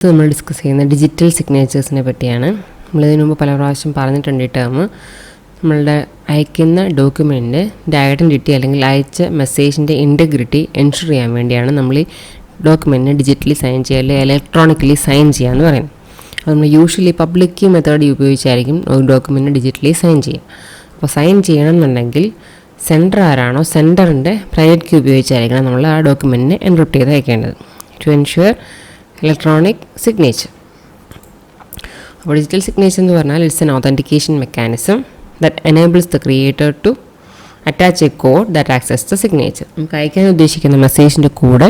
നമ്മൾ ഡിസ്കസ് ചെയ്യുന്ന ഡിജിറ്റൽ സിഗ്നേച്ചേഴ്സിനെ പറ്റിയാണ്. നമ്മളിതിനു മുമ്പ് പല പ്രാവശ്യം പറഞ്ഞിട്ടുണ്ട്. ഈ ടേം നമ്മളുടെ അയക്കുന്ന ഡോക്യുമെൻറ്റിൻ്റെ ഐഡൻറ്റിറ്റി അല്ലെങ്കിൽ അയച്ച മെസ്സേജിൻ്റെ ഇൻറ്റഗ്രിറ്റി എൻഷുർ ചെയ്യാൻ വേണ്ടിയാണ് നമ്മൾ ഈ ഡോക്യുമെൻറ്റിനെ ഡിജിറ്റലി സൈൻ ചെയ്യുക അല്ലെങ്കിൽ ഇലക്ട്രോണിക്കലി സൈൻ ചെയ്യുക എന്ന് പറയുന്നത്. അപ്പോൾ നമ്മൾ യൂഷ്വലി പബ്ലിക് കീ മെത്തേഡ് ഉപയോഗിച്ചായിരിക്കും ഒരു ഡോക്യുമെൻറ്റ് ഡിജിറ്റലി സൈൻ ചെയ്യുക. അപ്പോൾ സൈൻ ചെയ്യണമെന്നുണ്ടെങ്കിൽ സെൻഡർ ആരാണോ സെൻഡറിൻ്റെ പ്രൈവറ്റ് കീ ഉപയോഗിച്ചായിരിക്കണം നമ്മൾ ആ ഡോക്യുമെൻറ്റിനെ എൻക്രിപ്റ്റ് ചെയ്ത് അയക്കേണ്ടത് ടു എൻഷുർ ഇലക്ട്രോണിക് സിഗ്നേച്ചർ. അപ്പോൾ ഡിജിറ്റൽ സിഗ്നേച്ചർ എന്ന് പറഞ്ഞാൽ it's an authentication mechanism that enables the creator to attach a code that access the signature. നമുക്ക് അയക്കാൻ ഉദ്ദേശിക്കുന്ന മെസ്സേജിൻ്റെ കൂടെ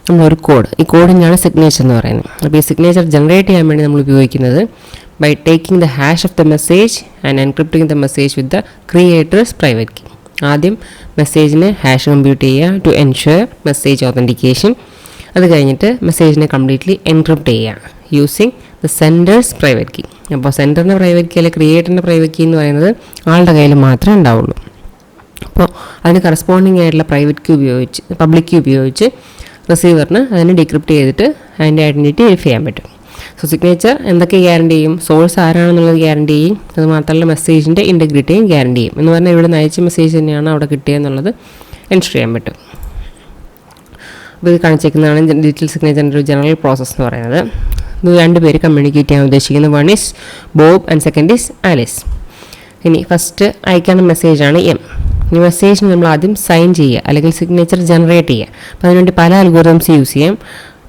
നമ്മളൊരു കോഡ്, ഈ കോഡിനാണ് സിഗ്നേച്ചർ എന്ന് പറയുന്നത്. അപ്പോൾ ഈ സിഗ്നേച്ചർ ജനറേറ്റ് ചെയ്യാൻ വേണ്ടി നമ്മൾ ഉപയോഗിക്കുന്നത് by taking the hash of the message and encrypting the message with the creator's private key. ആദ്യം മെസ്സേജിന് ഹാഷ് കമ്പ്യൂട്ട് ചെയ്യുക ടു എൻഷുർ മെസ്സേജ് ഓതൻറ്റിക്കേഷൻ. അത് കഴിഞ്ഞിട്ട് മെസ്സേജിനെ കംപ്ലീറ്റ്ലി എൻക്രിപ്റ്റ് ചെയ്യുക using the sender's private key. അപ്പോൾ സെൻഡറിൻ്റെ പ്രൈവറ്റ് കീ അല്ലെങ്കിൽ ക്രിയേറ്ററിൻ്റെ പ്രൈവറ്റ് കീ എന്ന് പറയുന്നത് ആളുടെ കയ്യിൽ മാത്രമേ ഉണ്ടാവുള്ളൂ. അപ്പോൾ അതിന് കറസ്പോണ്ടിങ് ആയിട്ടുള്ള പ്രൈവറ്റ് കീ ഉപയോഗിച്ച് പബ്ലിക് കീ ഉപയോഗിച്ച് റിസീവറിന് അതിനെ ഡീക്രിപ്റ്റ് ചെയ്തിട്ട് അതിൻ്റെ ഐഡൻറ്റിറ്റി വെരിഫൈ ചെയ്യാൻ പറ്റും. സോ സിഗ്നേച്ചർ എന്തൊക്കെ ഗ്യാരണ്ടി ചെയ്യും? സോഴ്സ് ആരാണെന്നുള്ളത് ഗ്യാരണ്ടി ചെയ്യും. അത് മാത്രമല്ല മെസ്സേജിൻ്റെ ഇൻറ്റഗ്രിറ്റിയും ഗ്യാരണ്ടി ചെയ്യും. എന്ന് പറഞ്ഞാൽ ഇവിടെ നിന്ന് അയച്ച മെസ്സേജ് തന്നെയാണ് അവിടെ കിട്ടിയെന്നുള്ളത് എൻഷുർ ചെയ്യാൻ പറ്റും. അപ്പോൾ ഇത് കാണിച്ചേക്കുന്നതാണ് ഡിജിറ്റൽ സിഗ്നേച്ചറിൻ്റെ ഒരു ജനറൽ പ്രോസസ്സ് എന്ന് പറയുന്നത്. ഇത് രണ്ട് പേര് കമ്മ്യൂണിക്കേറ്റ് ചെയ്യാൻ ഉദ്ദേശിക്കുന്നത്. One is Bob and second is Alice. ഇനി ഫസ്റ്റ് അയക്കാനുള്ള മെസ്സേജാണ് എം. ഈ മെസ്സേജിന് നമ്മൾ ആദ്യം സൈൻ ചെയ്യുക അല്ലെങ്കിൽ സിഗ്നേച്ചർ ജനറേറ്റ് ചെയ്യുക. അപ്പോൾ അതിനുവേണ്ടി പല അൽഗോരിതംസ് യൂസ് ചെയ്യാം.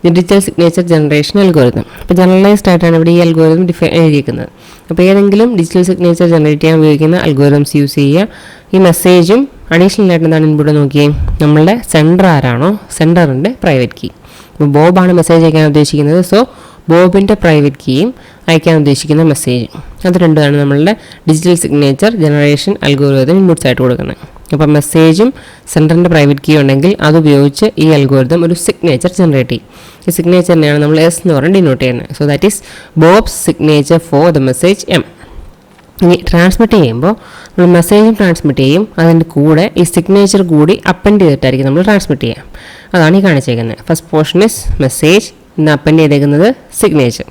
Digital signature generation algorithm. അപ്പോൾ ജനറലൈസ്ഡ് ആയിട്ടാണ് ഇവിടെ ഈ അൽഗോരിതം എഴുതിയിരിക്കുന്നത്. അപ്പോൾ ഏതെങ്കിലും ഡിജിറ്റൽ സിഗ്നേച്ചർ ജനറേറ്റ് ചെയ്യാൻ ഉപയോഗിക്കുന്ന അൽഗോരിതംസ് യൂസ് ചെയ്യുക. ഈ മെസ്സേജും അഡീഷണൽ ആയിട്ട് എന്താണ് ഇൻപുട്ട് നോക്കിയേ, നമ്മളുടെ സെൻഡർ ആരാണോ സെൻഡറിൻ്റെ പ്രൈവറ്റ് കീ. അപ്പോൾ ബോബാണ് മെസ്സേജ് അയക്കാൻ ഉദ്ദേശിക്കുന്നത്. സോ ബോബിൻ്റെ പ്രൈവറ്റ് കീയും അയക്കാൻ ഉദ്ദേശിക്കുന്ന മെസ്സേജ്, അത് രണ്ടുമാണ് നമ്മളുടെ digital signature generation algorithm inputs ആയിട്ട് കൊടുക്കുന്നത്. അപ്പോൾ മെസ്സേജും സെൻഡറിൻ്റെ പ്രൈവറ്റ് കീ ഉണ്ടെങ്കിൽ അതുപയോഗിച്ച് ഈ അൽഗോരിതം ഒരു സിഗ്നേച്ചർ ജനറേറ്റ് ചെയ്യും. ഈ സിഗ്നേച്ചറിനെയാണ് നമ്മൾ എസ് എന്ന് പറഞ്ഞ് ഡിനോട്ട് ചെയ്യുന്നത്. So that is bobs signature for the message M. ഇനി ട്രാൻസ്മിറ്റ് ചെയ്യുമ്പോൾ നമ്മൾ മെസ്സേജും ട്രാൻസ്മിറ്റ് ചെയ്യും, അതിൻ്റെ കൂടെ ഈ സിഗ്നേച്ചർ കൂടി അപ്പൻഡ് ചെയ്തിട്ടായിരിക്കും നമ്മൾ ട്രാൻസ്മിറ്റ് ചെയ്യുക. അതാണ് ഈ കാണിച്ചേക്കുന്നത്. ഫസ്റ്റ് പോർഷൻ ഇസ് മെസ്സേജ്, ഇന്ന് അപ്പൻഡ് ചെയ്തേക്കുന്നത് സിഗ്നേച്ചർ.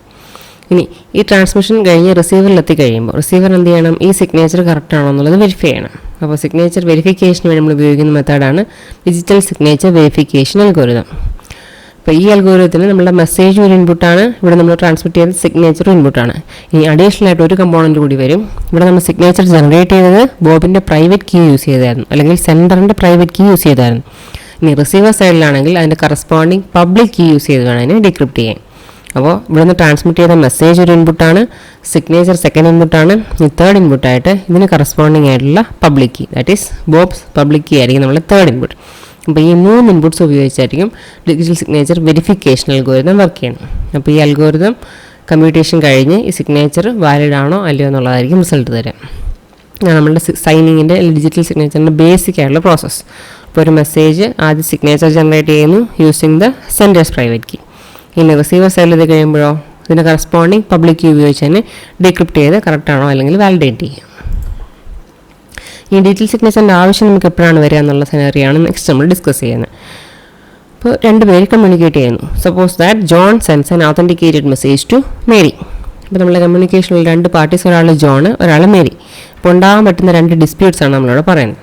ഇനി ഈ ട്രാൻസ്മിഷൻ കഴിഞ്ഞ് റിസീവറിലെത്തി കഴിയുമ്പോൾ റിസീവർ എന്ത് ചെയ്യണം, ഈ സിഗ്നേച്ചർ കറക്റ്റ് ആണോ എന്നുള്ളത് വെരിഫൈ ചെയ്യണം. അപ്പോൾ സിഗ്നേച്ചർ വെരിഫിക്കേഷന് വേണ്ടി നമ്മൾ ഉപയോഗിക്കുന്ന മെത്തേഡാണ് ഡിജിറ്റൽ സിഗ്നേച്ചർ വെരിഫിക്കേഷൻ അൽഗോരിതം. അപ്പോൾ ഈ അൽഗോരിതത്തിന് നമ്മുടെ മെസ്സേജ് ഒരു ഇൻപുട്ടാണ്, ഇവിടെ നമ്മൾ ട്രാൻസ്മിറ്റ് ചെയ്ത സിഗ്നേച്ചർ ഇൻപുട്ടാണ്. ഇനി അഡീഷണൽ ആയിട്ട് ഒരു കമ്പോണൻറ്റ് കൂടി വരും. ഇവിടെ നമ്മൾ സിഗ്നേച്ചർ ജനറേറ്റ് ചെയ്തത് ബോബിൻ്റെ പ്രൈവറ്റ് കീ യൂസ് ചെയ്തായിരുന്നു അല്ലെങ്കിൽ സെൻഡറിൻ്റെ പ്രൈവറ്റ് കീ യൂസ് ചെയ്തായിരുന്നു. ഇനി റിസീവർ സൈഡിലാണെങ്കിൽ അതിൻ്റെ കറസ്പോണ്ടിങ് പബ്ലിക് കീ യൂസ് ചെയ്ത് വേണം അതിനെ ഡീക്രിപ്റ്റ് ചെയ്യാൻ. അപ്പോൾ ഇവിടെ നിന്ന് ട്രാൻസ്മിറ്റ് ചെയ്ത മെസ്സേജ് ഒരു ഇൻപുട്ടാണ്, സിഗ്നേച്ചർ സെക്കൻഡ് ഇൻപുട്ടാണ്, ഈ തേർഡ് ഇൻപുട്ടായിട്ട് ഇതിന് കറസ്പോണ്ടിങ് ആയിട്ടുള്ള public key that is Bob's public key ആയിരിക്കും നമ്മുടെ തേർഡ് ഇൻപുട്ട്. അപ്പോൾ ഈ മൂന്ന് ഇൻപുട്ട്സ് ഉപയോഗിച്ചായിരിക്കും digital signature verification algorithm work ചെയ്യണം. അപ്പോൾ ഈ അൽഗോരിതം കമ്പ്യൂട്ടേഷൻ കഴിഞ്ഞ് ഈ സിഗ്നേച്ചർ വാലിഡ് ആണോ അല്ലയോ എന്നുള്ളതായിരിക്കും റിസൾട്ട് തരാം. നമ്മളുടെ സൈനിങ്ങിൻ്റെ ഡിജിറ്റൽ സിഗ്നേച്ചറിൻ്റെ ബേസിക് ആയിട്ടുള്ള പ്രോസസ്സ്. അപ്പോൾ ഒരു മെസ്സേജ് ആദ്യം സിഗ്നേച്ചർ ജനറേറ്റ് ചെയ്യുന്നു using the sender's private key. ഇനി റിസീവർ സൈഡിൽ ഇത് കഴിയുമ്പോഴോ ഇതിൻ്റെ കറസ്പോണ്ടിങ് പബ്ലിക് കീ ഉപയോഗിച്ച് തന്നെ ഡീക്രിപ്റ്റ് ചെയ്ത് കറക്റ്റാണോ അല്ലെങ്കിൽ വാലിഡേറ്റ് ചെയ്യുക. ഈ ഡിജിറ്റൽ സിഗ്നേച്ചറിൻ്റെ ആവശ്യം നമുക്ക് എപ്പോഴാണ് വരിക എന്നുള്ള സെനറിയാണ് നെക്സ്റ്റ് നമ്മൾ ഡിസ്കസ് ചെയ്യുന്നത്. അപ്പോൾ രണ്ട് പേര് കമ്മ്യൂണിക്കേറ്റ് ചെയ്യുന്നു. Suppose that John sends an authenticated message to Mary. അപ്പോൾ നമ്മുടെ കമ്മ്യൂണിക്കേഷനിൽ രണ്ട് പാർട്ടീസ്, ഒരാൾ ജോൺ, ഒരാൾ മേരി. അപ്പോൾ ഉണ്ടാകാൻ പറ്റുന്ന രണ്ട് ഡിസ്പ്യൂട്ട്സ് ആണ് നമ്മളിവിടെ പറയുന്നത്.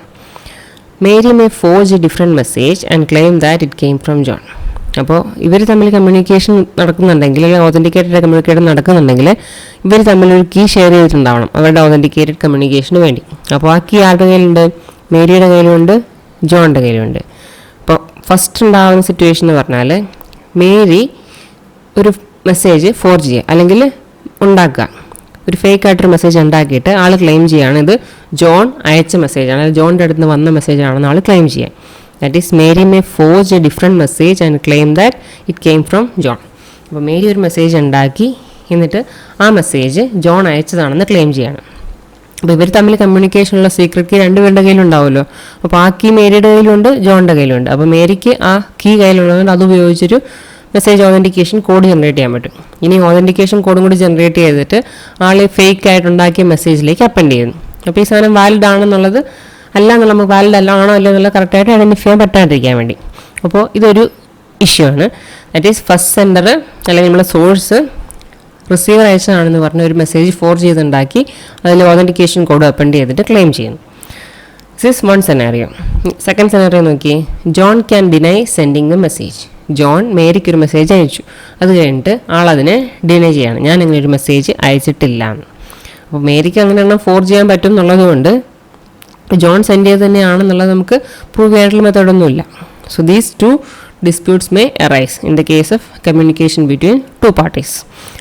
Mary may forge A different message and claim that it came from John. അപ്പോൾ ഇവർ തമ്മിൽ കമ്മ്യൂണിക്കേഷൻ നടക്കുന്നുണ്ടെങ്കിൽ അല്ലെങ്കിൽ ഓതൻറ്റിക്കേറ്റഡ് കമ്മ്യൂണിക്കേഷൻ നടക്കുന്നുണ്ടെങ്കിൽ ഇവർ തമ്മിലൊരു കീ ഷെയർ ചെയ്തിട്ടുണ്ടാവണം അവരുടെ ഓതൻറ്റിക്കേറ്റഡ് കമ്മ്യൂണിക്കേഷന് വേണ്ടി. അപ്പോൾ ആ കീ ആരുടെ കയ്യിലുണ്ട്? മേരിയുടെ കയ്യിലുണ്ട്, ജോണിൻ്റെ കയ്യിലുണ്ട്. അപ്പോൾ ഫസ്റ്റ് ഉണ്ടാകുന്ന സിറ്റുവേഷൻ എന്ന് പറഞ്ഞാൽ മേരി ഒരു മെസ്സേജ് ഫോർജ് ചെയ്യുക അല്ലെങ്കിൽ ഉണ്ടാക്കുക, ഒരു ഫേക്ക് ആയിട്ടൊരു മെസ്സേജ് ഉണ്ടാക്കിയിട്ട് ആൾ ക്ലെയിം ചെയ്യുകയാണ് ഇത് ജോൺ അയച്ച മെസ്സേജാണ്, ജോണിൻ്റെ അടുത്ത് നിന്ന് വന്ന മെസ്സേജാണെന്ന് ആൾ ക്ലെയിം ചെയ്യാം. That is Mary may forge A different message and claim that it came from John. അപ്പോൾ മേരി ഒരു മെസ്സേജ് ഉണ്ടാക്കി എന്നിട്ട് ആ മെസ്സേജ് ജോൺ അയച്ചതാണെന്ന് ക്ലെയിം ചെയ്യണം. അപ്പോൾ ഇവർ തമ്മിൽ കമ്മ്യൂണിക്കേഷനുള്ള സീക്രട്ട് കീ രണ്ടുപേരുടെ കയ്യിലുണ്ടാവുമല്ലോ. അപ്പോൾ ആ കീ മേരിയുടെ കയ്യിലുണ്ട്, ജോണിൻ്റെ കയ്യിലുണ്ട്. അപ്പോൾ മേരിക്ക് ആ കീ കയ്യിലുള്ളതുകൊണ്ട് അത് ഉപയോഗിച്ചൊരു മെസ്സേജ് ഓതൻറ്റിക്കേഷൻ കോഡ് ജനറേറ്റ് ചെയ്യാൻ പറ്റും. ഇനി ഓതൻറ്റിക്കേഷൻ കോഡും കൂടി ജനറേറ്റ് ചെയ്തിട്ട് ആൾ ഫേക്ക് ആയിട്ടുണ്ടാക്കിയ മെസ്സേജിലേക്ക് അപ്പൻഡ് ചെയ്യുന്നു. അപ്പോൾ ഈ സാധനം വാലിഡ് ആണെന്നുള്ളത് അല്ല എന്നുള്ള നമുക്ക് വാലിഡ് അല്ല ആണോ അല്ലോ എന്നുള്ള കറക്റ്റായിട്ട് ഐഡൻറ്റിഫൈ ചെയ്യാൻ പറ്റാണ്ടിരിക്കാൻ വേണ്ടി. അപ്പോൾ ഇതൊരു ഇഷ്യൂ ആണ്. ദാറ്റ് ഈസ് ഫസ്റ്റ് സെൻഡർ അല്ലെങ്കിൽ നമ്മുടെ സോഴ്സ് റിസീവർ അയച്ചതാണെന്ന് പറഞ്ഞ് ഒരു മെസ്സേജ് ഫോർജ് ചെയ്തുണ്ടാക്കി അതിൽ ഓതൻറ്റിക്കേഷൻ കോഡ് അപ്പൻഡ് ചെയ്തിട്ട് ക്ലെയിം ചെയ്യുന്നു. This is one scenario. Second scenario നോക്കി. John can deny sending the message. John മേരിക്ക് ഒരു മെസ്സേജ് അയച്ചു. അത് കഴിഞ്ഞിട്ട് ആളതിനെ ഡിനൈ ചെയ്യാണ്, ഞാൻ അങ്ങനെ ഒരു മെസ്സേജ് അയച്ചിട്ടില്ല എന്ന്. അപ്പോൾ മേരിക്ക് അങ്ങനെ ഫോർജ് ചെയ്യാൻ പറ്റും എന്നുള്ളതുകൊണ്ട് ജോൺ സെൻഡ് ചെയ്ത് തന്നെയാണെന്നുള്ളത് നമുക്ക് പ്രൂവ് ചെയ്യാനുള്ള മെത്തേഡൊന്നുമില്ല. So these two disputes may arise in the case of communication between two parties.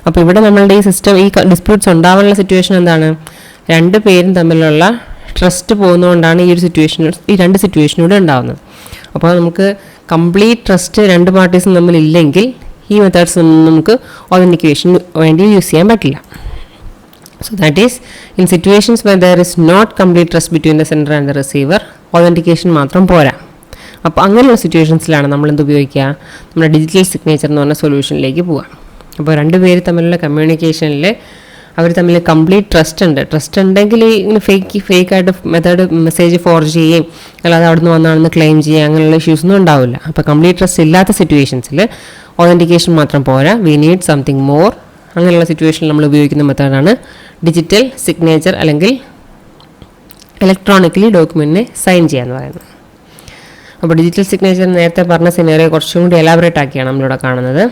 അപ്പോൾ ഇവിടെ നമ്മളുടെ ഈ സിസ്റ്റം, ഈ ഡിസ്പ്യൂട്ട്സ് ഉണ്ടാവാനുള്ള സിറ്റുവേഷൻ എന്താണ്? രണ്ട് പേരും തമ്മിലുള്ള ട്രസ്റ്റ് പോകുന്നതുകൊണ്ടാണ് ഈ രണ്ട് സിറ്റുവേഷനൂടെ ഉണ്ടാകുന്നത്. അപ്പോൾ നമുക്ക് കംപ്ലീറ്റ് ട്രസ്റ്റ് രണ്ട് പാർട്ടീസും തമ്മിലില്ലെങ്കിൽ ഈ മെത്തേഡ്സ് ഒന്നും നമുക്ക് ഓതൻറ്റിക്കേഷന് വേണ്ടി യൂസ് ചെയ്യാൻ പറ്റില്ല. So that is, in situations where there is not complete trust between the sender and the receiver, authentication മാത്രം പോരാ. അപ്പോൾ അങ്ങനെയുള്ള സിറ്റുവേഷൻസിലാണ് നമ്മൾ എന്ത് ഉപയോഗിക്കുക? നമ്മുടെ ഡിജിറ്റൽ സിഗ്നേച്ചർ എന്ന് പറഞ്ഞ സൊല്യൂഷനിലേക്ക് പോവുക. അപ്പോൾ രണ്ട് പേര് തമ്മിലുള്ള കമ്മ്യൂണിക്കേഷനിൽ അവർ തമ്മിൽ കംപ്ലീറ്റ് ട്രസ്റ്റ് ഉണ്ടെങ്കിൽ ഇങ്ങനെ ഫേക്കായിട്ട് മെത്തേഡ് മെസ്സേജ് ഫോർജ് ചെയ്യുകയും അല്ലാതെ അവിടെ നിന്ന് വന്നാണെന്ന് ക്ലെയിം ചെയ്യുക, അങ്ങനെയുള്ള ഇഷ്യൂസ് ഒന്നും ഉണ്ടാവില്ല. അപ്പോൾ കംപ്ലീറ്റ് ട്രസ്റ്റ് ഇല്ലാത്ത സിറ്റുവേഷൻസിൽ ഓതൻറ്റിക്കേഷൻ മാത്രം പോരാ, വി നീഡ് സംതിങ് മോർ. അങ്ങനെയുള്ള സിറ്റുവേഷനിൽ നമ്മൾ ഉപയോഗിക്കുന്ന മെത്തേഡാണ് ഡിജിറ്റൽ സിഗ്നേച്ചർ അല്ലെങ്കിൽ ഇലക്ട്രോണിക്കലി ഡോക്യുമെൻറ്റിനെ സൈൻ ചെയ്യാന്ന് പറയുന്നത്. അപ്പോൾ ഡിജിറ്റൽ സിഗ്നേച്ചർ നേരത്തെ പറഞ്ഞ സിനാറിയോ കുറച്ചും കൂടി എലാബറേറ്റ് ആക്കിയാണ് നമ്മളിവിടെ കാണുന്നത്.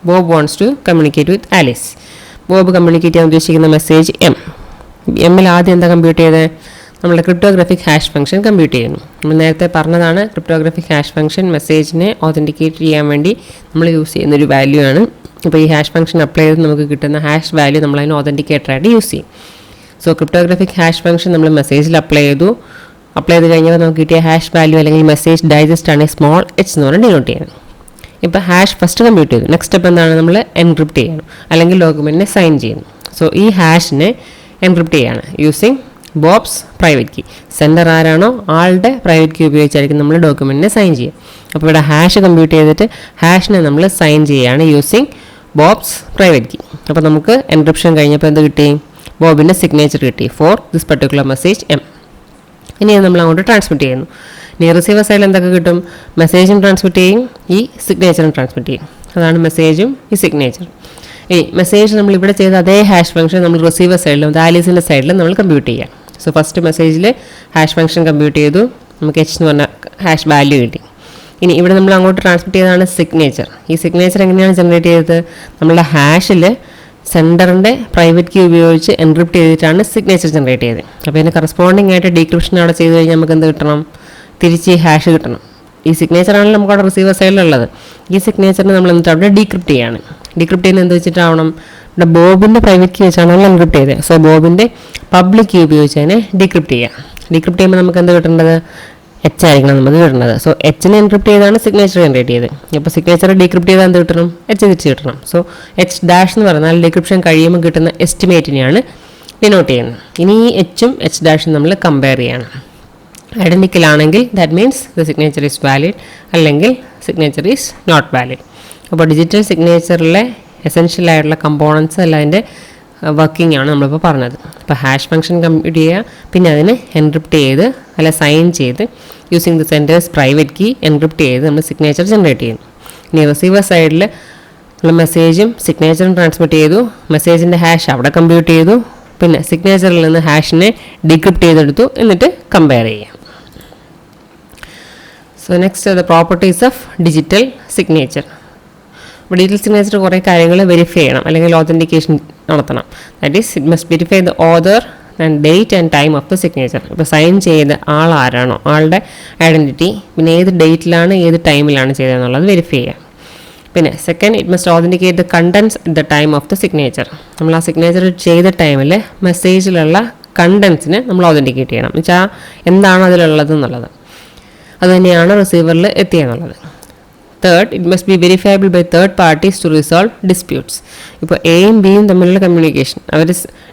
Bob wants to communicate with Alice. Bob communicate ചെയ്യാൻ ഉദ്ദേശിക്കുന്ന മെസ്സേജ് എമ്മിൽ ആദ്യം എന്താ കമ്പ്യൂട്ട് ചെയ്തത്? നമ്മുടെ ക്രിപ്റ്റോഗ്രാഫിക് ഹാഷ് ഫംഗ്ഷൻ കമ്പ്യൂട്ട് ചെയ്യുന്നു. നമ്മൾ നേരത്തെ പറഞ്ഞതാണ്, ക്രിപ്റ്റോഗ്രാഫിക് ഹാഷ് ഫംഗ്ഷൻ മെസ്സേജിനെ ഓതൻറ്റിക്കേറ്റ് ചെയ്യാൻ വേണ്ടി നമ്മൾ യൂസ് ചെയ്യുന്നൊരു വാല്യൂ ആണ്. ഇപ്പോൾ ഈ ഹാഷ് ഫംഗ്ഷൻ അപ്ലൈ ചെയ്ത് നമുക്ക് കിട്ടുന്ന ഹാഷ് വാല്യൂ നമ്മൾ അതിന് ഓതൻറ്റിക്കേറ്ററായിട്ട് യൂസ് ചെയ്യും. സോ ക്രിപ്റ്റോഗ്രാഫിക് ഹാഷ് ഫംഗ്ഷൻ നമ്മൾ മെസ്സേജിൽ അപ്ലൈ ചെയ്ത് കഴിഞ്ഞാൽ നമുക്ക് കിട്ടിയ ഹാഷ് വാല്യൂ അല്ലെങ്കിൽ മെസ്സേജ് ഡൈജസ്റ്റ് ആണ് സ്മോൾ എച്ച് എന്ന് പറഞ്ഞാൽ ഡിനോട്ട് ചെയ്യുന്നത്. ഇപ്പോൾ ഹാഷ് ഫസ്റ്റ് കമ്പ്യൂട്ട് ചെയ്തു. നെക്സ്റ്റ് സ്റ്റെപ്പ് എന്താണ്? നമ്മൾ എൻക്രിപ്റ്റ് ചെയ്യണം അല്ലെങ്കിൽ ഡോക്യുമെൻറ്റിനെ സൈൻ ചെയ്യുന്നു. സോ ഈ ഹാഷിനെ എൻക്രിപ്റ്റ് ചെയ്യാണ് using Bob's private key. Sender ആരാണോ ആളുടെ പ്രൈവറ്റ് കീ ഉപയോഗിച്ചായിരിക്കും നമ്മൾ ഡോക്യുമെൻറ്റിനെ സൈൻ ചെയ്യുക. അപ്പോൾ ഇവിടെ ഹാഷ് കമ്പ്യൂട്ട് ചെയ്തിട്ട് ഹാഷിനെ നമ്മൾ സൈൻ ചെയ്യുകയാണ് യൂസിങ് ബോബ്സ് പ്രൈവറ്റ് കീ. അപ്പോൾ നമുക്ക് എൻക്രിപ്ഷൻ കഴിഞ്ഞപ്പോൾ എന്ത് കിട്ടി? ബോബിൻ്റെ സിഗ്നേച്ചർ കിട്ടി for this particular message M. ഇനി നമ്മൾ അങ്ങോട്ട് ട്രാൻസ്മിറ്റ് ചെയ്യുന്നു. ഇനി റിസീവർ സൈഡിൽ എന്തൊക്കെ കിട്ടും? മെസ്സേജും ട്രാൻസ്മിറ്റ് ചെയ്യും, ഈ സിഗ്നേച്ചറും ട്രാൻസ്മിറ്റ് ചെയ്യും. അതാണ് മെസ്സേജും ഈ സിഗ്നേച്ചറും. ഈ മെസ്സേജ് നമ്മൾ ഇവിടെ ചെയ്ത അതേ ഹാഷ് ഫംഗ്ഷൻ നമ്മൾ റിസീവർ സൈഡിലും ആലീസിൻ്റെ സൈഡിലും നമ്മൾ കമ്പ്യൂട്ട് ചെയ്യാം. സോ ഫസ്റ്റ് മെസ്സേജിൽ ഹാഷ് ഫംഗ്ഷൻ കമ്പ്യൂട്ട് ചെയ്തു, നമുക്ക് എച്ച് എന്ന് പറഞ്ഞ ഹാഷ് വാല്യൂ കിട്ടി. ഇനി ഇവിടെ നമ്മൾ അങ്ങോട്ട് ട്രാൻസ്മിറ്റ് ചെയ്തതാണ് സിഗ്നേച്ചർ. ഈ സിഗ്നേച്ചർ എങ്ങനെയാണ് ജനറേറ്റ് ചെയ്തത്? നമ്മളുടെ ഹാഷിൽ സെൻഡറിൻ്റെ പ്രൈവറ്റ് കീ ഉപയോഗിച്ച് എൻക്രിപ്റ്റ് ചെയ്തിട്ടാണ് സിഗ്നേച്ചർ ജനറേറ്റ് ചെയ്തത്. അപ്പോൾ ഇതിന് കറസ്പോണ്ടിങ് ആയിട്ട് ഡീക്രിപ്ഷൻ അവിടെ ചെയ്ത് കഴിഞ്ഞാൽ നമുക്ക് എന്ത് കിട്ടണം? തിരിച്ച് ഈ ഹാഷ് കിട്ടണം. ഈ സിഗ്നേച്ചർ ആണല്ലോ നമുക്ക് അവിടെ റിസീവർ സൈഡിലുള്ളത്. ഈ സിഗ്നേച്ചറിന് നമ്മൾ എന്നിട്ട് അവിടെ ഡീക്രിപ്റ്റ് ചെയ്യാണ്. ഡീക്രിപ്റ്റ് ചെയ്യുന്നത് എന്ത് വെച്ചിട്ടാവണം? ഇവിടെ ബോബിൻ്റെ പ്രൈവറ്റ് കീ വെച്ചാണ് നമ്മൾ എൻക്രിപ്റ്റ് ചെയ്തത്. സോ ബോബിൻ്റെ പബ്ലിക് കീ ഉപയോഗിച്ച് അതിനെ ഡീക്രിപ്റ്റ് ചെയ്യാം. ഡീക്രിപ്റ്റ് ചെയ്യുമ്പോൾ നമുക്ക് എന്ത് കിട്ടേണ്ടത്? എച്ച് ആയിരിക്കണം നമുക്ക് കിട്ടുന്നത്. സോ എച്ചിനെ എൻക്രിപ്റ്റ് ചെയ്താണ് സിഗ്നേച്ചർ ജനറേറ്റ് ചെയ്തത്. അപ്പോൾ സിഗ്നേച്ചർ ഡീക്രിപ്റ്റ് ചെയ്താൽ എന്ത് കിട്ടണം? എച്ച് തിരിച്ച് കിട്ടണം. സോ എച്ച് ഡാഷ് എന്ന് പറഞ്ഞാൽ ഡീക്രിപ്ഷൻ കഴിയുമ്പോൾ കിട്ടുന്ന എസ്റ്റിമേറ്റിനെയാണ് ഡിനോട്ട് ചെയ്യുന്നത്. ഇനി ഈ എച്ചും എച്ച് ഡാഷും നമ്മൾ കമ്പയർ ചെയ്യണം. ഐഡൻറ്റിക്കൽ ആണെങ്കിൽ that means the signature is valid, അല്ലെങ്കിൽ സിഗ്നേച്ചർ ഈസ് നോട്ട് വാലിഡ്. അപ്പോൾ ഡിജിറ്റൽ സിഗ്നേച്ചറിലെ എസെൻഷ്യൽ ആയിട്ടുള്ള കമ്പോണൻസ് അല്ല അതിൻ്റെ വർക്കിംഗ് ആണ് നമ്മളിപ്പോൾ പറഞ്ഞത്. അപ്പോൾ ഹാഷ് ഫംഗ്ഷൻ കമ്പ്യൂട്ട് ചെയ്യുക, പിന്നെ അതിന് എൻക്രിപ്റ്റ് ചെയ്ത് അല്ല സൈൻ ചെയ്ത് using the sender's private key encrypt ചെയ്ത് നമ്മൾ സിഗ്നേച്ചർ ജനറേറ്റ് ചെയ്യുന്നു. ഇനി റിസീവർ സൈഡിൽ നമ്മൾ മെസ്സേജും സിഗ്നേച്ചറും ട്രാൻസ്മിറ്റ് ചെയ്തു, മെസ്സേജിൻ്റെ ഹാഷ് അവിടെ കമ്പ്യൂട്ട് ചെയ്തു, പിന്നെ സിഗ്നേച്ചറിൽ നിന്ന് ഹാഷിനെ ഡീക്രിപ്റ്റ് ചെയ്തെടുത്തു, എന്നിട്ട് കമ്പയർ ചെയ്യാം. So next the properties of digital signature. അപ്പോൾ ഡിജിറ്റൽ സിഗ്നേച്ചർ കുറേ കാര്യങ്ങൾ വെരിഫൈ ചെയ്യണം അല്ലെങ്കിൽ ഓതൻറ്റിക്കേഷൻ നടത്തണം. That is it must verify the author and date and time of the signature. ഇപ്പോൾ സൈൻ ചെയ്ത ആളാരാണോ ആളുടെ ഐഡൻറ്റിറ്റി, പിന്നെ ഏത് ഡേറ്റിലാണ് ഏത് ടൈമിലാണ് ചെയ്തതെന്നുള്ളത് വെരിഫൈ ചെയ്യാം. പിന്നെ second, it must authenticate the contents at the time of the signature. നമ്മൾ ആ സിഗ്നേച്ചർ ചെയ്ത ടൈമിൽ മെസ്സേജിലുള്ള കണ്ടൻസിനെ നമ്മൾ ഓതൻറ്റിക്കേറ്റ് ചെയ്യണം. എന്ന് വെച്ചാൽ എന്താണ് അതിലുള്ളത് എന്നുള്ളത്, അതുതന്നെയാണ് റിസീവറിൽ എത്തിയെന്നുള്ളത്. Third, it must be verifiable by third parties to resolve disputes. ഇപ്പോൾ എയും ബിയും തമ്മിലുള്ള കമ്മ്യൂണിക്കേഷൻ അവർ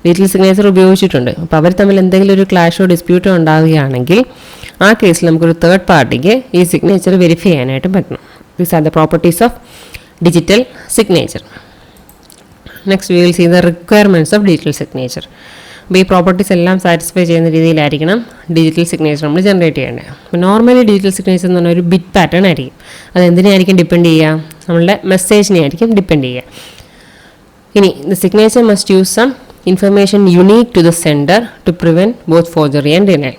ഡിജിറ്റൽ സിഗ്നേച്ചർ ഉപയോഗിച്ചിട്ടുണ്ട്. അപ്പോൾ അവർ തമ്മിൽ എന്തെങ്കിലും ഒരു ക്ലാഷോ ഡിസ്പ്യൂട്ടോ ഉണ്ടാവുകയാണെങ്കിൽ ആ കേസിൽ നമുക്കൊരു തേർഡ് പാർട്ടിക്ക് ഈ സിഗ്നേച്ചർ വെരിഫൈ ചെയ്യാനായിട്ട് പറ്റണം. These are the properties of digital signature. Next we will see the requirements of digital signature. അപ്പോൾ ഈ പ്രോപ്പർട്ടീസ് എല്ലാം സാറ്റിസ്ഫൈ ചെയ്യുന്ന രീതിയിലായിരിക്കണം ഡിജിറ്റൽ സിഗ്നേച്ചർ നമ്മൾ ജനറേറ്റ് ചെയ്യേണ്ടത്. അപ്പോൾ നോർമലി ഡിജിറ്റൽ സിഗ്നേച്ചർ എന്ന് പറഞ്ഞാൽ ഒരു ബിറ്റ് പാറ്റേൺ ആയിരിക്കും. അത് എന്തിനായിരിക്കും ഡിപ്പെൻഡ് ചെയ്യുക? നമ്മളുടെ മെസ്സേജിനെ ആയിരിക്കും ഡിപ്പെൻഡ് ചെയ്യുക. ഇനി the signature must use some information unique to the sender to prevent both forgery and denial.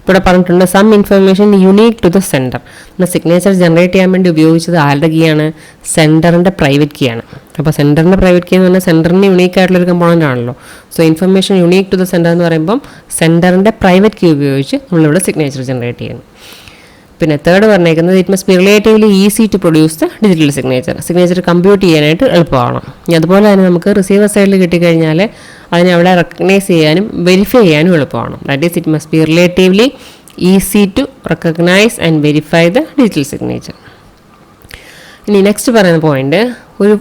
ഇവിടെ പറഞ്ഞിട്ടുണ്ട് some information unique to the sender. നമ്മൾ സിഗ്നേച്ചർ ജനറേറ്റ് ചെയ്യാൻ വേണ്ടി ഉപയോഗിച്ചത് ആരുടെ കീ ആണ്? സെൻഡറിൻ്റെ പ്രൈവറ്റ് കീ ആണ്. അപ്പോൾ സെൻഡറിൻ്റെ പ്രൈവറ്റ് കീ എന്ന് പറഞ്ഞാൽ സെൻഡറിന് യുണീക്ക് ആയിട്ടുള്ളൊരു കമ്പോണൻ്റ് ആണല്ലോ. So information unique to the sender എന്ന് പറയുമ്പം സെൻഡറിൻ്റെ പ്രൈവറ്റ് കീ ഉപയോഗിച്ച് നമ്മളിവിടെ സിഗ്നേച്ചർ ജനറേറ്റ് ചെയ്യുന്നു. പിന്നെ തേർഡ് പറഞ്ഞേക്കുന്നത് it must be relatively easy to produce the digital signature. Signature compute ചെയ്യാനായിട്ട് എളുപ്പമാണ്. ഇനി അതുപോലെ തന്നെ നമുക്ക് റിസീവർ സൈഡിൽ കിട്ടിക്കഴിഞ്ഞാൽ അതിനെ അവിടെ റെക്കഗ്നൈസ് ചെയ്യാനും വെരിഫൈ ചെയ്യാനും എളുപ്പമാണ്. That is it must be relatively easy to recognize and verify the digital signature. ഇനി നെക്സ്റ്റ് പറയുന്ന പോയിന്റ്, ഒരു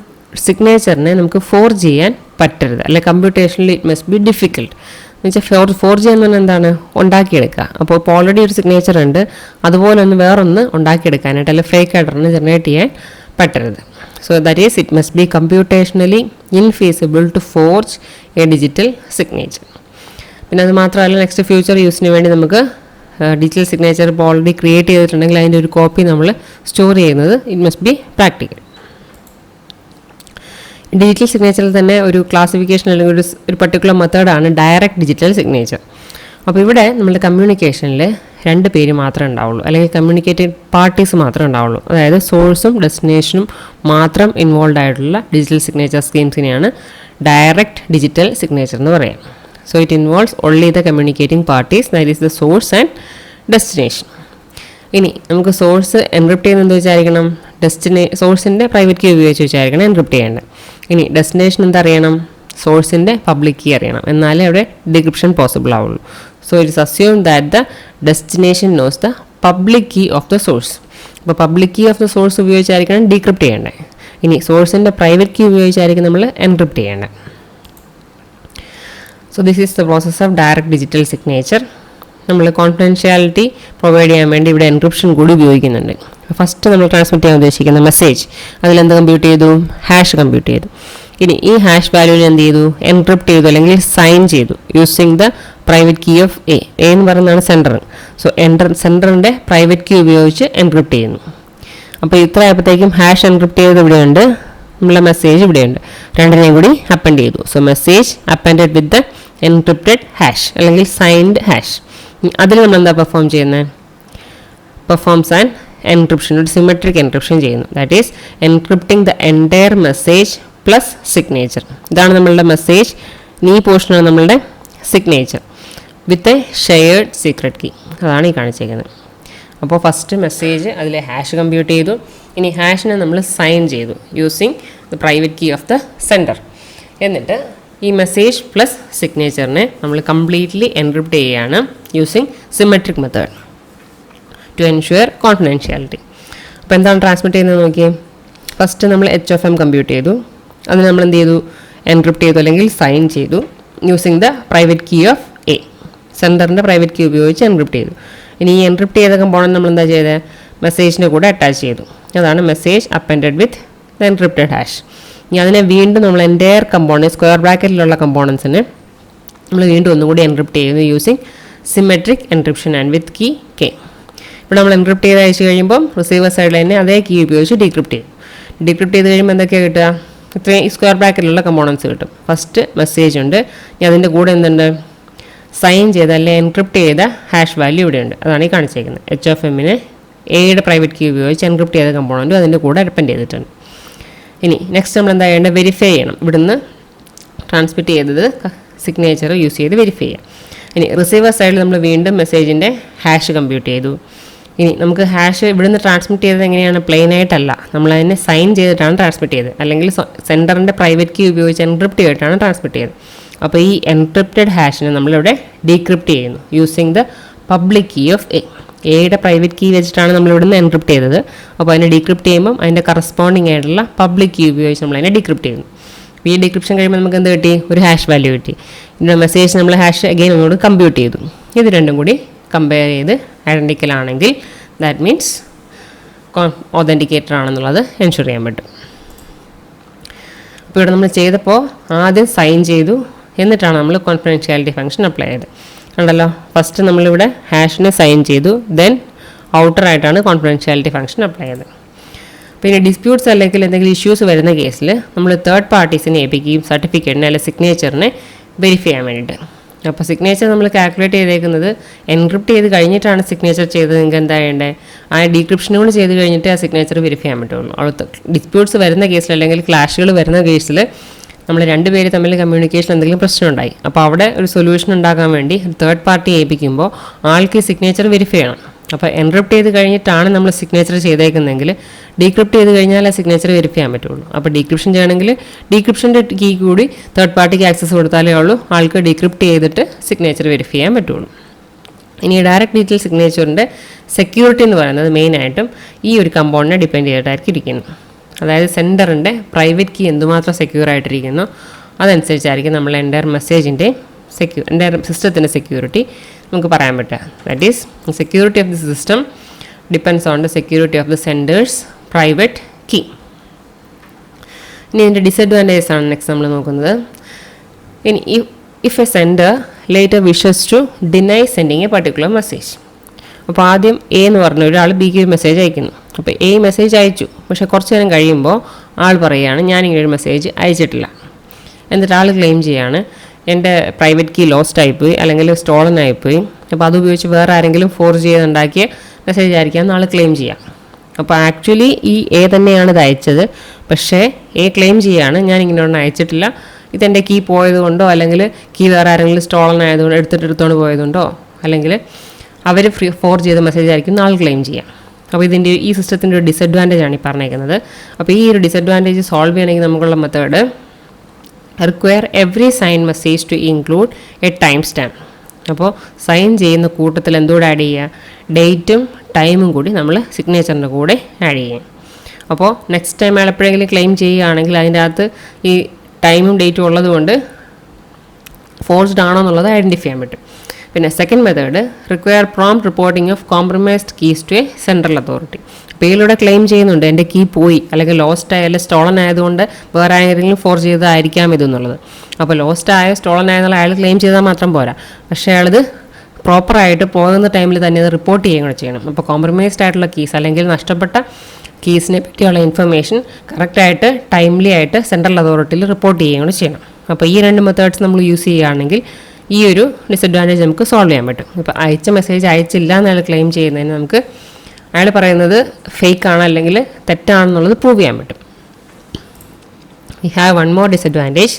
സിഗ്നേച്ചറിനെ നമുക്ക് ഫോർജ് ചെയ്യാൻ പറ്റരുത്, അല്ലെ കമ്പ്യൂട്ടേഷനിൽ ഇറ്റ് മസ്റ്റ് ബി ഡിഫിക്കൽട്ട്. എന്ന് വെച്ചാൽ ഫോർജ് എന്ന് പറഞ്ഞാൽ എന്താണ്? ഉണ്ടാക്കിയെടുക്കുക. അപ്പോൾ ഇപ്പോൾ ഓൾറെഡി ഒരു സിഗ്നേച്ചർ ഉണ്ട്, അതുപോലെ ഒന്ന് വേറൊന്ന് ഉണ്ടാക്കിയെടുക്കാനായിട്ട് അല്ലെങ്കിൽ ഫേക്ക് ആയിട്ടൊന്ന് ജനറേറ്റ് ചെയ്യാൻ പറ്റരുത്. So that is it must be computationally infeasible to forge a digital signature. പിന്നെ അത് മാത്രമല്ല നെക്സ്റ്റ് ഫ്യൂച്ചർ യൂസിന് വേണ്ടി നമുക്ക് ഡിജിറ്റൽ സിഗ്നേച്ചർ ഇപ്പോൾ ഓൾറെഡി ക്രിയേറ്റ് ചെയ്തിട്ടുണ്ടെങ്കിൽ അതിൻ്റെ ഒരു കോപ്പി നമ്മൾ സ്റ്റോർ ചെയ്യുന്നത് it must be practical. Digital സിഗ്നേച്ചറിൽ തന്നെ ഒരു ക്ലാസിഫിക്കേഷൻ അല്ലെങ്കിൽ ഒരു പർട്ടിക്കുലർ മെത്തേഡാണ് ഡയറക്റ്റ് ഡിജിറ്റൽ സിഗ്നേച്ചർ. അപ്പോൾ ഇവിടെ നമ്മുടെ കമ്മ്യൂണിക്കേഷനിൽ 2 പേര് മാത്രമേ ഉണ്ടാവുള്ളൂ, അല്ലെങ്കിൽ കമ്മ്യൂണിക്കേറ്റഡ് പാർട്ടീസ് മാത്രമേ ഉണ്ടാവുള്ളൂ. അതായത് സോഴ്സും ഡെസ്റ്റിനേഷനും മാത്രം ഇൻവോൾവ് ആയിട്ടുള്ള ഡിജിറ്റൽ സിഗ്നേച്ചർ സ്കീംസിനെയാണ് ഡയറക്റ്റ് ഡിജിറ്റൽ സിഗ്നേച്ചർ എന്ന് പറയാം. So it involves only the communicating parties, that is the source and destination. ഇനി നമുക്ക് സോഴ്സ് എൻക്രിപ്റ്റ് ചെയ്യുന്നത് എന്ത് വെച്ചായിരിക്കണം? സോഴ്സിൻ്റെ പ്രൈവറ്റ് കീ ഉപയോഗിച്ച് വെച്ചായിരിക്കണം എൻക്രിപ്റ്റ് ചെയ്യേണ്ടത്. ഇനി ഡെസ്റ്റിനേഷൻ എന്തറിയണം? സോഴ്സിൻ്റെ പബ്ലിക് കീ അറിയണം, എന്നാലേ അവിടെ ഡിക്രിപ്ഷൻ പോസിബിൾ ആവുള്ളൂ. So it's assume that the destination knows the public key of the source. അപ്പോൾ public key of the source ഉപയോഗിച്ചായിരിക്കണം ഡീക്രിപ്റ്റ് ചെയ്യേണ്ടത്. ഇനി സോഴ്സിൻ്റെ പ്രൈവറ്റ് കീ ഉപയോഗിച്ചായിരിക്കും നമ്മൾ എൻക്രിപ്റ്റ് ചെയ്യേണ്ടത്. So this is the process of direct digital signature. നമ്മൾ confidentiality provide ചെയ്യാൻ വേണ്ടി ഇവിടെ എൻക്രിപ്ഷൻ കൂടി ഉപയോഗിക്കുന്നുണ്ട്. ഫസ്റ്റ് നമ്മൾ ട്രാൻസ്മിറ്റ് ചെയ്യാൻ ഉദ്ദേശിക്കുന്ന മെസ്സേജ്, അതിലെന്ത് കമ്പ്യൂട്ട് ചെയ്തു? ഹാഷ് കമ്പ്യൂട്ട് ചെയ്തു. ഇനി ഈ ഹാഷ് വാല്യൂവിൽ എന്ത് ചെയ്തു? എൻക്രിപ്റ്റ് ചെയ്തു അല്ലെങ്കിൽ സൈൻ ചെയ്തു using the private key of A എന്ന് പറയുന്നതാണ് സെൻഡർ. സോ സെൻഡറിൻ്റെ പ്രൈവറ്റ് കീ ഉപയോഗിച്ച് എൻക്രിപ്റ്റ് ചെയ്യുന്നു. അപ്പോൾ ഇത്ര ആയപ്പോഴത്തേക്കും ഹാഷ് എൻക്രിപ്റ്റ് ചെയ്തത് ഇവിടെയുണ്ട്, നമ്മളെ മെസ്സേജ് ഇവിടെയുണ്ട്, രണ്ടിനെയും കൂടി അപ്പൻഡ് ചെയ്തു. So message appended with the encrypted hash അല്ലെങ്കിൽ സൈൻഡ് ഹാഷ്. അതിൽ നമ്മൾ എന്താ പെർഫോം ചെയ്യുന്നത്? പെർഫോംസ് ആൻഡ് എൻക്രിപ്ഷൻ, ഒരു സിമെട്രിക് എൻക്രിപ്ഷൻ ചെയ്യുന്നു. That is encrypting the entire message plus signature. ഇതാണ് നമ്മളുടെ മെസ്സേജ്, ഈ പോർഷനാണ് നമ്മളുടെ signature with a shared secret key. അതാണ് ഈ കാണിച്ചേക്കുന്നത്. അപ്പോൾ ഫസ്റ്റ് മെസ്സേജ് അതിലെ ഹാഷ് കമ്പ്യൂട്ട് ചെയ്തു. ഇനി ഹാഷിനെ നമ്മൾ സൈൻ ചെയ്തു using the private key of the sender. എന്നിട്ട് ഈ മെസ്സേജ് പ്ലസ് സിഗ്നേച്ചറിനെ നമ്മൾ കംപ്ലീറ്റ്ലി എൻക്രിപ്റ്റ് ചെയ്യുകയാണ് using symmetric method to ensure confidentiality. അപ്പോൾ എന്താണ് ട്രാൻസ്മിറ്റ് ചെയ്യുന്നത് നോക്കിയേ. ഫസ്റ്റ് നമ്മൾ HFM കമ്പ്യൂട്ട് ചെയ്തു, അത് നമ്മൾ എന്ത് ചെയ്തു? എൻക്രിപ്റ്റ് ചെയ്തു അല്ലെങ്കിൽ സൈൻ ചെയ്തു using the private key of A. സെൻഡറിൻ്റെ പ്രൈവറ്റ് കീ ഉപയോഗിച്ച് എൻക്രിപ്റ്റ് ചെയ്തു. ഇനി ഈ എൻക്രിപ്റ്റ് ചെയ്ത കമ്പോണൻറ്റ് നമ്മൾ എന്താ ചെയ്തത്? മെസ്സേജിൻ്റെ കൂടെ അറ്റാച്ച് ചെയ്തു. അതാണ് message appended with the encrypted hash. ഇനി അതിനെ വീണ്ടും നമ്മൾ എൻ്റയർ കമ്പോണൻറ്റ് സ്ക്വയർ ബ്രാക്കറ്റിലുള്ള കമ്പോണൻസിന് നമ്മൾ വീണ്ടും ഒന്നുകൂടി എൻക്രിപ്റ്റ് ചെയ്യുന്നു using symmetric encryption and with key K. ഇവിടെ നമ്മൾ എൻക്രിപ്റ്റ് ചെയ്ത് അയച്ചു കഴിയുമ്പം റിസീവർ സൈഡിൽ തന്നെ അതേ കീ ഉപയോഗിച്ച് ഡീക്രിപ്റ്റ് ചെയ്യും. ഡീക്രിപ്റ്റ് ചെയ്ത് കഴിയുമ്പോൾ എന്തൊക്കെയാണ് കിട്ടുക? ഇത്രയും ഈ സ്ക്വയർ ബ്രാക്കറ്റിലുള്ള കമ്പോണൻസ് കിട്ടും. ഫസ്റ്റ് മെസ്സേജ് ഉണ്ട്, ഇനി അതിൻ്റെ കൂടെ എന്തുണ്ട്? സൈൻ ചെയ്ത അല്ലെങ്കിൽ എൻക്രിപ്റ്റ് ചെയ്ത ഹാഷ് വാല്യൂ ഇവിടെയുണ്ട്. അതാണ് ഈ കാണിച്ചേക്കുന്നത്. HFMനെ എയുടെ പ്രൈവറ്റ് കീ ഉപയോഗിച്ച് എൻക്രിപ്റ്റ് ചെയ്ത കമ്പോണൻറ്റും അതിൻ്റെ കൂടെ ഡിപ്പെൻഡ് ചെയ്തിട്ടുണ്ട്. ഇനി നെക്സ്റ്റ് നമ്മൾ എന്താ ചെയ്യേണ്ടത്? വെരിഫൈ ചെയ്യണം. ഇവിടുന്ന് ട്രാൻസ്മിറ്റ് ചെയ്തത് സിഗ്നേച്ചർ യൂസ് ചെയ്ത് വെരിഫൈ ചെയ്യാം. ഇനി റിസീവർ സൈഡിൽ നമ്മൾ വീണ്ടും മെസ്സേജിൻ്റെ ഹാഷ് കമ്പ്യൂട്ട് ചെയ്തു. ഇനി നമുക്ക് ഹാഷ് ഇവിടുന്ന് ട്രാൻസ്മിറ്റ് ചെയ്തത് എങ്ങനെയാണ്? പ്ലെയിൻ ആയിട്ടല്ല, നമ്മളതിനെ സൈൻ ചെയ്തിട്ടാണ് ട്രാൻസ്മിറ്റ് ചെയ്തത്, അല്ലെങ്കിൽ സെൻഡറിൻ്റെ പ്രൈവറ്റ് കീ ഉപയോഗിച്ച് എൻക്രിപ്റ്റ് ചെയ്തിട്ടാണ് ട്രാൻസ്മിറ്റ് ചെയ്തത്. അപ്പോൾ ഈ എൻക്രിപ്റ്റഡ് ഹാഷിനെ നമ്മളിവിടെ ഡീക്രിപ്റ്റ് ചെയ്യുന്നു using the public key of A. എയുടെ പ്രൈവറ്റ് കീ വെച്ചിട്ടാണ് നമ്മൾ ഇവിടുന്ന് എൻക്രിപ്റ്റ് ചെയ്തത്. അപ്പോൾ അതിനെ ഡീക്രിപ്റ്റ് ചെയ്യുമ്പം അതിൻ്റെ കറസ്പോണ്ടിങ് ആയിട്ടുള്ള പബ്ലിക് കീ ഉപയോഗിച്ച് നമ്മൾ അതിനെ ഡീക്രിപ്റ്റ് ചെയ്യുന്നു. ഈ ഡീക്രിപ്ഷൻ കഴിയുമ്പോൾ നമുക്ക് എന്ത് കിട്ടി? ഒരു ഹാഷ് വാല്യൂ കിട്ടി. ഇതിൻ്റെ മെസ്സേജ് നമ്മൾ ഹാഷ് അഗെയിൻ ഒന്നുകൂടി കമ്പ്യൂട്ട് ചെയ്തു. ഇത് രണ്ടും കൂടി കമ്പയർ ചെയ്ത് ഐഡൻറ്റിക്കൽ ആണെങ്കിൽ ദാറ്റ് മീൻസ് ഓതൻറ്റിക്കേറ്റർ ആണെന്നുള്ളത് എൻഷുർ ചെയ്യാൻ പറ്റും. അപ്പോൾ ഇവിടെ നമ്മൾ ചെയ്തപ്പോൾ ആദ്യം സൈൻ ചെയ്തു, എന്നിട്ടാണ് നമ്മൾ കോൺഫിഡൻഷ്യാലിറ്റി ഫംഗ്ഷൻ അപ്ലൈ ചെയ്തത്. കണ്ടല്ലോ, ഫസ്റ്റ് നമ്മളിവിടെ ഹാഷിനെ സൈൻ ചെയ്തു, ദെൻ ഔട്ടറായിട്ടാണ് കോൺഫിഡൻഷ്യാലിറ്റി ഫംഗ്ഷൻ അപ്ലൈ ചെയ്തത്. പിന്നെ ഡിസ്പ്യൂട്ട്സ് അല്ലെങ്കിൽ എന്തെങ്കിലും ഇഷ്യൂസ് വരുന്ന കേസിൽ നമ്മൾ തേർഡ് പാർട്ടീസിനെ ഏൽപ്പിക്കുകയും സർട്ടിഫിക്കറ്റിനെ അല്ലെങ്കിൽ സിഗ്നേച്ചറിനെ വെരിഫൈ ചെയ്യാൻ വേണ്ടിയിട്ട്. അപ്പോൾ സിഗ്നേച്ചർ നമ്മൾ കാൽക്കുലേറ്റ് ചെയ്തേക്കുന്നത് എൻക്രിപ്റ്റ് ചെയ്ത് കഴിഞ്ഞിട്ടാണ് സിഗ്നേച്ചർ ചെയ്തത്. നിങ്ങൾക്ക് എന്താ വേണ്ടത്, ആ ഡീക്രിപ്ഷനും കൂടി ചെയ്ത് കഴിഞ്ഞിട്ട് ആ സിഗ്നേച്ചർ വെരിഫൈ ചെയ്യാൻ പറ്റുള്ളൂ. അവിടുത്തെ ഡിസ്പ്യൂട്ട്സ് വരുന്ന കേസിൽ അല്ലെങ്കിൽ ക്ലാഷുകൾ വരുന്ന കേസിൽ നമ്മൾ രണ്ടുപേര് തമ്മിൽ കമ്മ്യൂണിക്കേഷൻ എന്തെങ്കിലും പ്രശ്നമുണ്ടായി, അപ്പോൾ അവിടെ ഒരു സൊല്യൂഷൻ ഉണ്ടാക്കാൻ വേണ്ടി തേർഡ് പാർട്ടി ഏൽപ്പിക്കുമ്പോൾ ആൾക്ക് സിഗ്നേച്ചർ വെരിഫൈ ചെയ്യണം. അപ്പോൾ എൻക്രിപ്റ്റ് ചെയ്ത് കഴിഞ്ഞിട്ടാണ് നമ്മൾ സിഗ്നേച്ചർ ചെയ്തേക്കുന്നതെങ്കിൽ ഡീക്രിപ്റ്റ് ചെയ്ത് കഴിഞ്ഞാൽ ആ സിഗ്നേച്ചർ വെരിഫൈ ചെയ്യാൻ പറ്റുള്ളൂ. അപ്പോൾ ഡീക്രിപ്ഷൻ ചെയ്യണമെങ്കിൽ ഡീക്രിപ്ഷൻ്റെ കീ കൂടി തേർഡ് പാർട്ടിക്ക് ആക്സസ് കൊടുത്താലേ ഉള്ളൂ ആൾക്ക് ഡീക്രിപ്റ്റ് ചെയ്തിട്ട് സിഗ്നേച്ചർ വെരിഫൈ ചെയ്യാൻ പറ്റുള്ളൂ. ഇനി ഡയറക്റ്റ് ഡിജിറ്റൽ സിഗ്നേച്ചറിൻ്റെ സെക്യൂരിറ്റി എന്ന് പറയുന്നത് മെയിനായിട്ടും ഈ ഒരു കമ്പോണിനെ ഡിപ്പെൻഡ് ചെയ്തിട്ടായിരിക്കും ഇരിക്കുന്നത്. അതായത് സെൻഡറിൻ്റെ പ്രൈവറ്റ് കീ എന്തുമാത്രം സെക്യൂർ ആയിട്ടിരിക്കുന്നു അതനുസരിച്ചായിരിക്കും നമ്മൾ എൻ്റയർ മെസ്സേജിൻ്റെ എൻ്റയർ സിസ്റ്റത്തിൻ്റെ സെക്യൂരിറ്റി നമുക്ക് പറയാൻ പറ്റുക. That is security of the system depends on the security of the sender's private key. ഇനി ഇതിൻ്റെ ഡിസഡ്വാൻറ്റേജസ് ആണ് നെക്സ്റ്റ് നമ്മൾ നോക്കുന്നത്. ഇനി if a sender later wishes to deny sending a particular message. അപ്പോൾ ആദ്യം എ എന്ന് പറഞ്ഞ ഒരാൾ ബിക്ക് ഒരു മെസ്സേജ് അയക്കുന്നു. അപ്പോൾ എ മെസ്സേജ് അയച്ചു, പക്ഷേ കുറച്ച് നേരം കഴിയുമ്പോൾ ആൾ പറയുകയാണ് ഞാനിങ്ങനെ ഒരു മെസ്സേജ് അയച്ചിട്ടില്ല. എന്നിട്ട് ആൾ ക്ലെയിം ചെയ്യാണ് എൻ്റെ പ്രൈവറ്റ് കീ ലോസ്റ്റ് ആയിപ്പോയി അല്ലെങ്കിൽ സ്റ്റോളൻ ആയിപ്പോയി, അപ്പോൾ അതുപയോഗിച്ച് വേറെ ആരെങ്കിലും ഫോർജ് ചെയ്തുണ്ടാക്കിയ മെസ്സേജ് ആയിരിക്കാം എന്ന് ആൾ ക്ലെയിം ചെയ്യാം. അപ്പോൾ ആക്ച്വലി ഈ എ തന്നെയാണ് ഇത് അയച്ചത്, പക്ഷേ എ ക്ലെയിം ചെയ്യാണ് ഞാൻ ഇങ്ങനെ ഒന്നും അയച്ചിട്ടില്ല, ഇതെൻ്റെ കീ പോയതുകൊണ്ടോ അല്ലെങ്കിൽ കീ വേറെ ആരെങ്കിലും സ്റ്റോളൻ ആയതുകൊണ്ട് എടുത്തോണ്ട് പോയതുകൊണ്ടോ അല്ലെങ്കിൽ അവർ ഫോർജ് ചെയ്ത മെസ്സേജ് ആയിരിക്കും ആൾ ക്ലെയിം ചെയ്യാം. അപ്പോൾ ഇതിൻ്റെ ഈ സിസ്റ്റത്തിൻ്റെ ഒരു ഡിസഡ്വാൻറ്റേജ് ആണ് ഈ പറഞ്ഞേക്കുന്നത്. അപ്പോൾ ഈ ഒരു ഡിസഡ്വാൻറ്റേജ് സോൾവ് ചെയ്യണമെങ്കിൽ നമുക്കുള്ള method require every sign message to include a time stamp. അപ്പോൾ സൈൻ ചെയ്യുന്ന കൂട്ടത്തിൽ എന്തോടെ ആഡ് ചെയ്യുക, ഡേറ്റും ടൈമും കൂടി നമ്മൾ സിഗ്നേച്ചറിൻ്റെ കൂടെ ആഡ് ചെയ്യും. അപ്പോൾ നെക്സ്റ്റ് ടൈം അയാൾ എപ്പോഴെങ്കിലും ക്ലെയിം ചെയ്യുകയാണെങ്കിൽ അതിൻ്റെ അകത്ത് ഈ ടൈമും ഡേറ്റും ഉള്ളതുകൊണ്ട് ഫോർസ്ഡ് ആണോ എന്നുള്ളത് ഐഡൻറ്റിഫൈ ചെയ്യാൻ പറ്റും. പിന്നെ second method require prompt reporting of compromised keys to a central authority. അപ്പോൾ ഇതിലൂടെ ക്ലെയിം ചെയ്യുന്നുണ്ട് എൻ്റെ കീ പോയി അല്ലെങ്കിൽ ലോസ്റ്റ് ആയ അല്ലെങ്കിൽ സ്റ്റോളൻ ആയതുകൊണ്ട് വേറെ ആരെങ്കിലും ഫോർജ് ചെയ്തതായിരിക്കാം ഇതെന്നുള്ളത്. അപ്പോൾ ലോസ്റ്റ് ആയ സ്റ്റോളൻ ആയെന്നുള്ള അയാൾ ക്ലെയിം ചെയ്താൽ മാത്രം പോരാ, പക്ഷേ അയാളത് പ്രോപ്പറായിട്ട് പോകുന്ന ടൈമിൽ തന്നെ അത് റിപ്പോർട്ട് ചെയ്യുകയും കൂടെ ചെയ്യണം. അപ്പോൾ കോംപ്രമൈസ്ഡ് ആയിട്ടുള്ള കീസ് അല്ലെങ്കിൽ നഷ്ടപ്പെട്ട കീസിനെ പറ്റിയുള്ള ഇൻഫർമേഷൻ കറക്റ്റായിട്ട് ടൈംലി ആയിട്ട് സെൻട്രൽ അതോറിറ്റിയിൽ റിപ്പോർട്ട് ചെയ്യുകയും കൂടെ ചെയ്യണം. അപ്പോൾ ഈ രണ്ട് മെത്തേഡ്സ് നമ്മൾ യൂസ് ചെയ്യുകയാണെങ്കിൽ ഈ ഒരു ഡിസഡ്വാൻറ്റേജ് നമുക്ക് സോൾവ് ചെയ്യാൻ പറ്റും. ഇപ്പോൾ അയച്ച മെസ്സേജ് അയച്ചില്ല എന്ന് അയാൾ ക്ലെയിം ചെയ്യുന്നതിന് നമുക്ക് അയാൾ പറയുന്നത് ഫേക്ക് ആണ് അല്ലെങ്കിൽ തെറ്റാണെന്നുള്ളത് പ്രൂവ് ചെയ്യാൻ പറ്റും. We have one more disadvantage.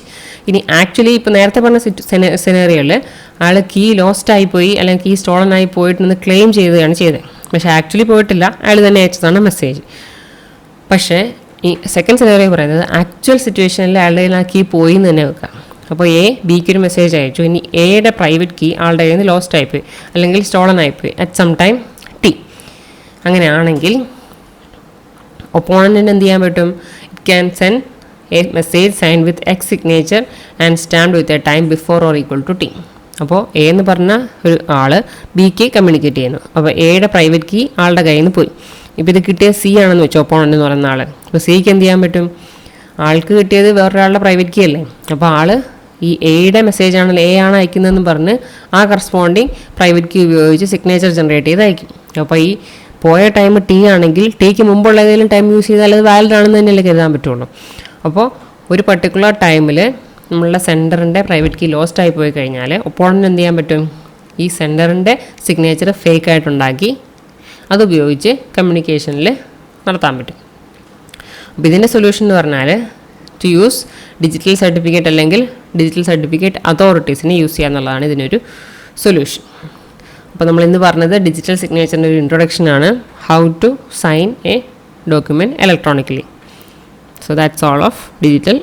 ഇനി ആക്ച്വലി ഇപ്പോൾ നേരത്തെ പറഞ്ഞ സിനേറിയോയിൽ അയാൾ കീ ലോസ്റ്റ് ആയിപ്പോയി അല്ലെങ്കിൽ കീ സ്റ്റോളൻ ആയി പോയിട്ടെന്ന് ക്ലെയിം ചെയ്യുകയാണ് ചെയ്തത്, പക്ഷേ ആക്ച്വലി പോയിട്ടില്ല, അയാൾ തന്നെ അയച്ചതാണ് മെസ്സേജ്. പക്ഷേ ഈ സെക്കൻഡ് സിനേറിയോ പറയുന്നത് ആക്ച്വൽ സിറ്റുവേഷനിൽ അയാളുടെ ആ കീ പോയി എന്ന് തന്നെ വെക്കാം. അപ്പോൾ എ ബിക്ക് ഒരു മെസ്സേജ് അയച്ചു, ഇനി എയുടെ പ്രൈവറ്റ് കീ ആളുടെ കയ്യിൽ നിന്ന് ലോസ്റ്റ് ആയിപ്പോയി അല്ലെങ്കിൽ സ്റ്റോളൻ ആയിപ്പോയി അറ്റ് സം ടൈം ടി. അങ്ങനെയാണെങ്കിൽ ഒപ്പോണൻറ്റിന് എന്ത് ചെയ്യാൻ പറ്റും, it can send a message sign with X signature and stamp with a time before or equal to T. അപ്പോൾ എ എന്ന് പറഞ്ഞ ഒരു ആൾ ബിക്ക് കമ്മ്യൂണിക്കേറ്റ് ചെയ്യുന്നു. അപ്പോൾ എയുടെ പ്രൈവറ്റ് കീ ആളുടെ കയ്യിൽ നിന്ന് പോയി. ഇപ്പോൾ ഇത് കിട്ടിയ സി ആണെന്ന് വെച്ചോ, ഒപ്പോണൻ്റ് എന്ന് പറയുന്ന ആൾ. അപ്പോൾ സിക്ക് എന്ത് ചെയ്യാൻ പറ്റും, ആൾക്ക് കിട്ടിയത് വേറൊരാളുടെ പ്രൈവറ്റ് കീ അല്ലേ, അപ്പോൾ ആൾ ഈ എയുടെ മെസ്സേജ് ആണെങ്കിൽ എ ആണ് അയക്കുന്നതെന്ന് പറഞ്ഞ് ആ കറസ്പോണ്ടിങ് പ്രൈവറ്റ് കീ ഉപയോഗിച്ച് സിഗ്നേച്ചർ ജനറേറ്റ് ചെയ്ത് അയക്കും. അപ്പോൾ ഈ പോയ ടൈം ടി ആണെങ്കിൽ ടിക്ക് മുമ്പുള്ള ഏതെങ്കിലും ടൈം യൂസ് ചെയ്താൽ അത് വാലിഡ് ആണെന്ന് തന്നെയല്ലേ കരുതാൻ പറ്റുള്ളൂ. അപ്പോൾ ഒരു പർട്ടിക്കുലർ ടൈമിൽ നമ്മളുടെ സെൻഡറിൻ്റെ പ്രൈവറ്റ് കീ ലോസ്റ്റ് ആയി പോയി കഴിഞ്ഞാൽ ഒപ്പോണൻ്റ് എന്ത് ചെയ്യാൻ പറ്റും, ഈ സെൻഡറിൻ്റെ സിഗ്നേച്ചർ ഫേക്ക് ആയിട്ടുണ്ടാക്കി അതുപയോഗിച്ച് കമ്മ്യൂണിക്കേഷനിൽ നടത്താൻ പറ്റും. അപ്പോൾ ഇതിൻ്റെ സൊല്യൂഷൻ എന്ന് പറഞ്ഞാൽ ടു യൂസ് ഡിജിറ്റൽ സർട്ടിഫിക്കറ്റ് അല്ലെങ്കിൽ ഡിജിറ്റൽ സർട്ടിഫിക്കറ്റ് അതോറിറ്റീസിനെ യൂസ് ചെയ്യുക എന്നുള്ളതാണ് ഇതിനൊരു സൊല്യൂഷൻ. അപ്പോൾ നമ്മൾ ഇന്ന് പറഞ്ഞത് ഡിജിറ്റൽ സിഗ്നേച്ചറിൻ്റെ ഒരു ഇൻട്രൊഡക്ഷനാണ്, how to sign a document electronically. So that's all of digital